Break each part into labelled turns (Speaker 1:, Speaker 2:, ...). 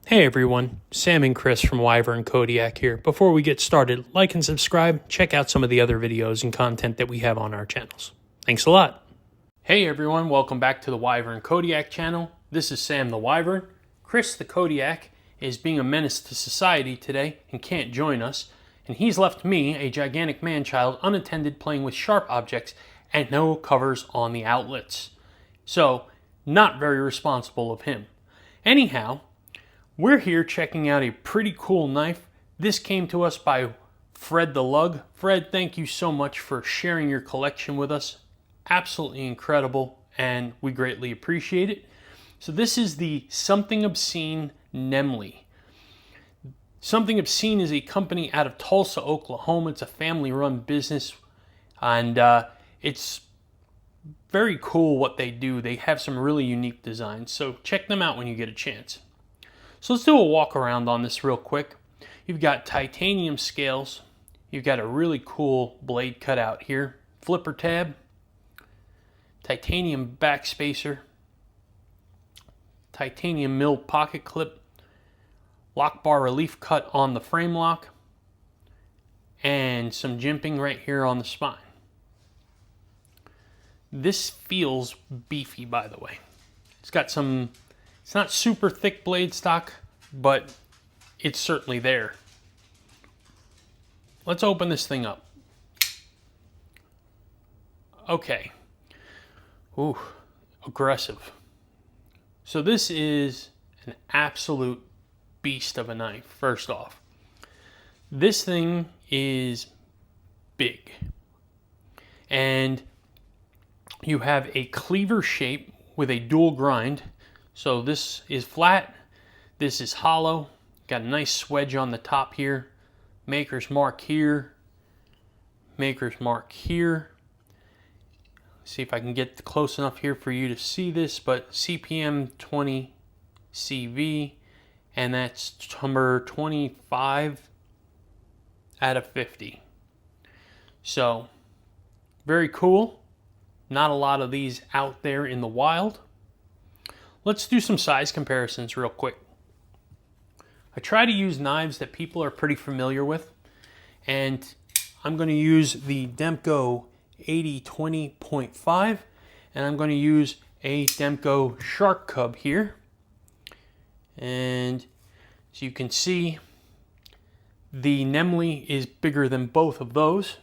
Speaker 1: Hey everyone, Sam and Chris from Wyvern Kodiak here. Before we get started, like and subscribe, check out some of the other videos and content that we have on our channels. Thanks a lot. Hey everyone, welcome back to the Wyvern Kodiak channel. This is Sam the Wyvern. Chris the Kodiak is being a menace to society today and can't join us. And he's left me, a gigantic man-child, unattended playing with sharp objects and no covers on the outlets. So, not very responsible of him. Anyhow, we're here checking out a pretty cool knife. This came to us by Fred the Lug. Fred, thank you so much for sharing your collection with us. Absolutely incredible, and we greatly appreciate it. So this is the Something Obscene Nemly. Something Obscene is a company out of Tulsa, Oklahoma. It's a family-run business, and it's very cool what they do. They have some really unique designs, so check them out when you get a chance. So let's do a walk around on this real quick. You've got titanium scales. You've got a really cool blade cutout here. Flipper tab. Titanium backspacer. Titanium milled pocket clip. Lock bar relief cut on the frame lock. And some jimping right here on the spine. This feels beefy, by the way. It's got some... It's not super thick blade stock, but it's certainly there. Let's open this thing up. Okay. Ooh, aggressive. So this is an absolute beast of a knife, first off. This thing is big. And you have a cleaver shape with a dual grind. So this is flat, this is hollow, got a nice swedge on the top here, maker's mark here, maker's mark here. See if I can get close enough here for you to see this, but CPM 20 CV, and that's number 25 out of 50. So, very cool. Not a lot of these out there in the wild. Let's do some size comparisons real quick. I try to use knives that people are pretty familiar with, and I'm going to use the Demko 80-20.5, and I'm going to use a Demko Shark Cub here. And as you can see, the Nemley is bigger than both of those.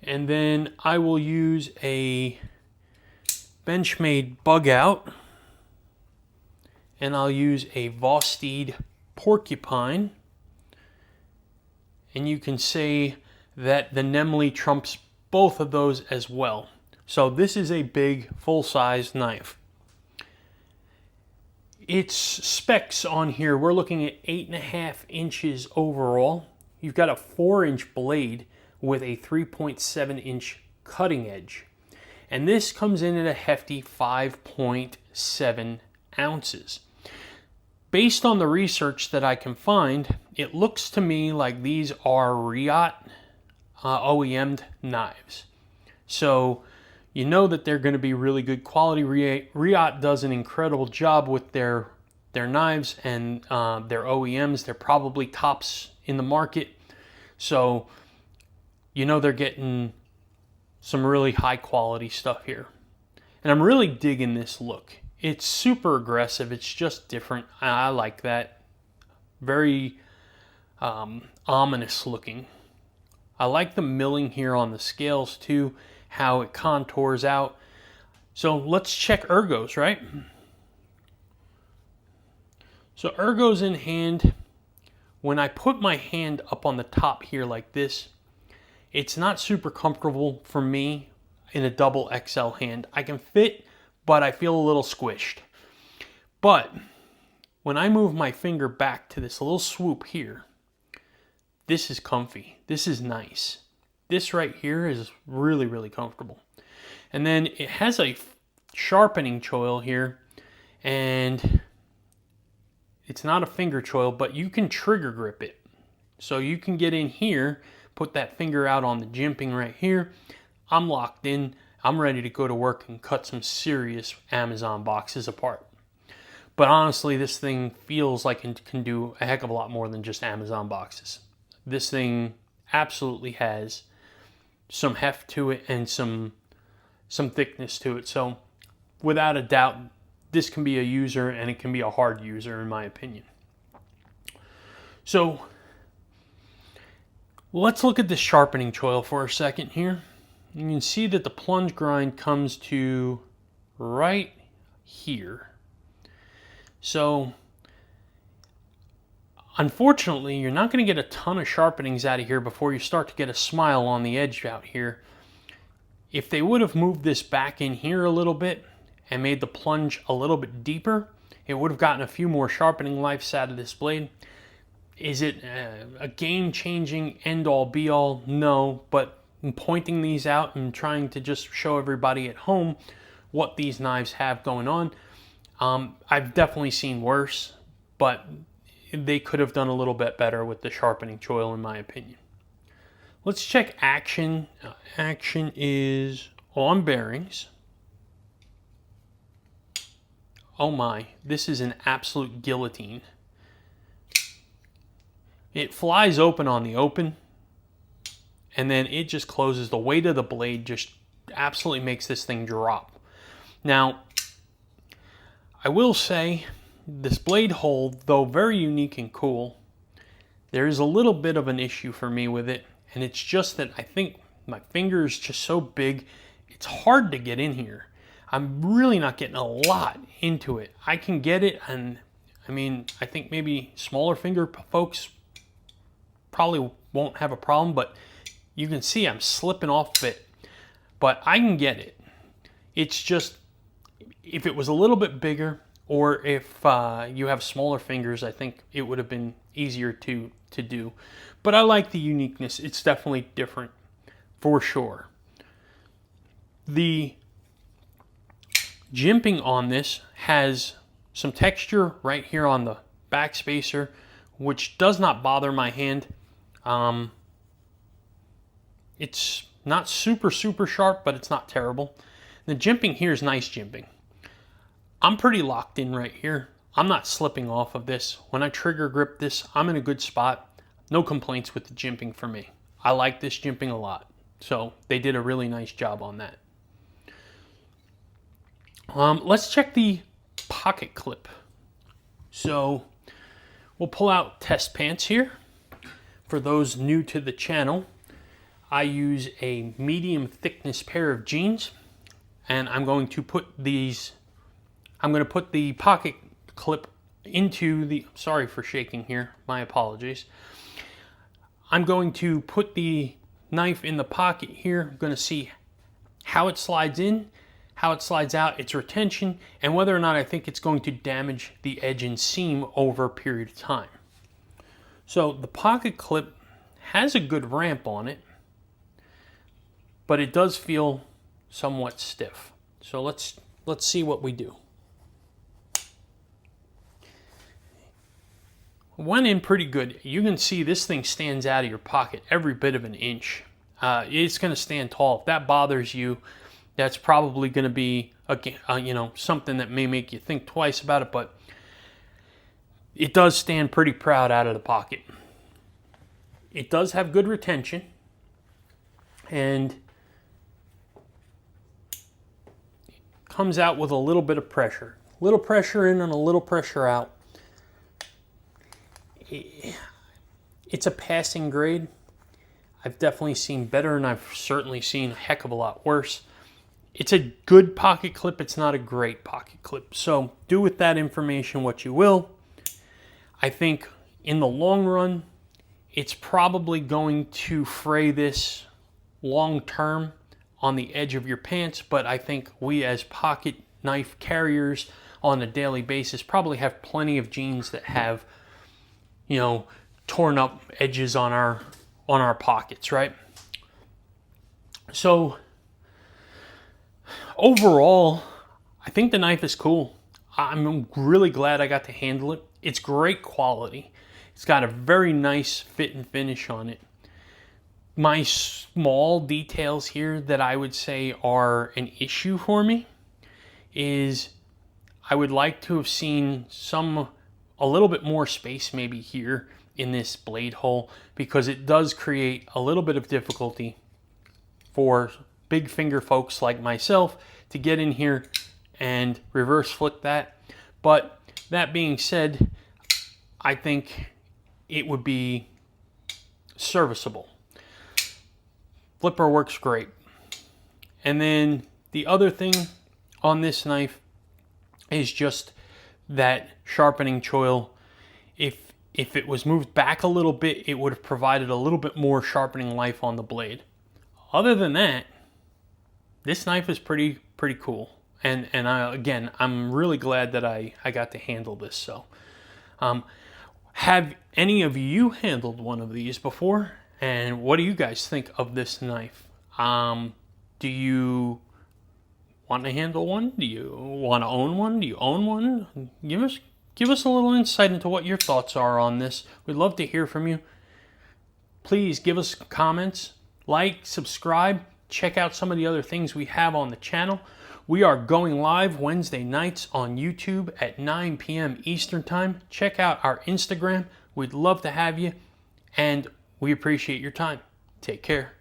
Speaker 1: And then I will use a Benchmade Bug Out, and I'll use a Vostede Porcupine, and you can say that the Nemley trumps both of those as well. So this is a big full-size knife. Its specs on here, we're looking at 8.5 inches overall. You've got a 4-inch blade with a 3.7-inch cutting edge. And this comes in at a hefty 5.7 ounces. Based on the research that I can find, it looks to me like these are Riot OEM'd knives. So you know that they're going to be really good quality. Riot does an incredible job with their knives and their OEMs. They're probably tops in the market. So you know they're getting some really high quality stuff here. And I'm really digging this look. It's super aggressive. It's just different. I like that. Very ominous looking. I like the milling here on the scales too, how it contours out. So let's check ergos, right? So ergos in hand. When I put my hand up on the top here like this, it's not super comfortable for me in a double XL hand. I can fit, but I feel a little squished. But when I move my finger back to this little swoop here, this is comfy. This is nice. This right here is really, really comfortable. And then it has a sharpening choil here, and it's not a finger choil, but you can trigger grip it. So you can get in here, put that finger out on the jimping right here. I'm locked in. I'm ready to go to work and cut some serious Amazon boxes apart. But honestly, this thing feels like it can do a heck of a lot more than just Amazon boxes. This thing absolutely has some heft to it and some thickness to it. So without a doubt, this can be a user, and it can be a hard user in my opinion. So let's look at the sharpening choil for a second here. You can see that the plunge grind comes to right here. So unfortunately, you're not going to get a ton of sharpenings out of here before you start to get a smile on the edge out here. If they would have moved this back in here a little bit and made the plunge a little bit deeper, it would have gotten a few more sharpening lives out of this blade. Is it a game-changing end-all be-all? No, but in pointing these out and trying to just show everybody at home what these knives have going on, I've definitely seen worse, but they could have done a little bit better with the sharpening choil in my opinion. Let's check action. Action is on bearings. Oh my, this is an absolute guillotine. It flies open on the open, and then it just closes. The weight of the blade just absolutely makes this thing drop. Now, I will say, this blade hole, though very unique and cool, there is a little bit of an issue for me with it. And it's just that I think my finger is just so big, it's hard to get in here. I'm really not getting a lot into it. I can get it, and I mean, I think maybe smaller finger folks probably won't have a problem, but you can see I'm slipping off it. But I can get it. It's just, if it was a little bit bigger, or if you have smaller fingers, I think it would have been easier to do. But I like the uniqueness. It's definitely different, for sure. The jimping on this has some texture right here on the back spacer, which does not bother my hand. It's not super sharp, but it's not terrible. The jimping here is nice jimping. I'm pretty locked in right here. I'm not slipping off of this. When I trigger grip this, I'm in a good spot. No complaints with the jimping for me. I like this jimping a lot. So they did a really nice job on that. Let's check the pocket clip. So we'll pull out test pants here. For those new to the channel, I use a medium thickness pair of jeans, and I'm going to put the pocket clip into the, sorry for shaking here, my apologies. I'm going to put the knife in the pocket here. I'm going to see how it slides in, how it slides out, its retention, and whether or not I think it's going to damage the edge and seam over a period of time. So the pocket clip has a good ramp on it, but it does feel somewhat stiff. So let's see what we do. Went in pretty good. You can see this thing stands out of your pocket every bit of an inch. It's going to stand tall. If that bothers you, that's probably going to be something that may make you think twice about it, but it does stand pretty proud out of the pocket. It does have good retention, and comes out with a little bit of pressure. A little pressure in and a little pressure out. It's a passing grade. I've definitely seen better, and I've certainly seen a heck of a lot worse. It's a good pocket clip. It's not a great pocket clip. So do with that information what you will. I think in the long run, it's probably going to fray this long term on the edge of your pants, but I think we as pocket knife carriers on a daily basis probably have plenty of jeans that have, torn up edges on our pockets, right? So overall, I think the knife is cool. I'm really glad I got to handle it. It's great quality. It's got a very nice fit and finish on it. My small details here that I would say are an issue for me is I would like to have seen a little bit more space maybe here in this blade hole, because it does create a little bit of difficulty for big finger folks like myself to get in here and reverse flick that. But that being said, I think it would be serviceable. Flipper works great. And then the other thing on this knife is just that sharpening choil. If it was moved back a little bit, it would have provided a little bit more sharpening life on the blade. Other than that, this knife is pretty cool. And again, I'm really glad that I got to handle this. So, have any of you handled one of these before? And what do you guys think of this knife? Do you want to handle one? Do you want to own one? Do you own one? Give us a little insight into what your thoughts are on this. We'd love to hear from you. Please give us comments, like, subscribe, check out some of the other things we have on the channel. We are going live Wednesday nights on YouTube at 9 p.m. Eastern Time. Check out our Instagram. We'd love to have you, and we appreciate your time. Take care.